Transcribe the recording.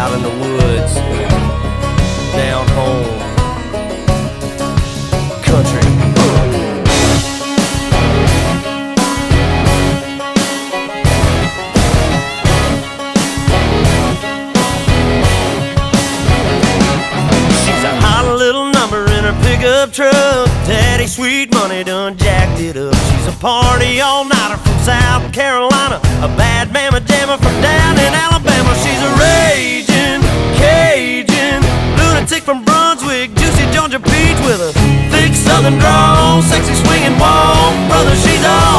out in the woods, down home, country. She's a hot little number in her pickup truck. Daddy sweet money done jacked it up. She's a party all-nighter from South Carolina, a bad mamma jammer from down in Alabama. She's a raging Cajun lunatic from Brunswick, juicy Georgia peach with a thick southern drawl, sexy swinging walk. Brother, she's all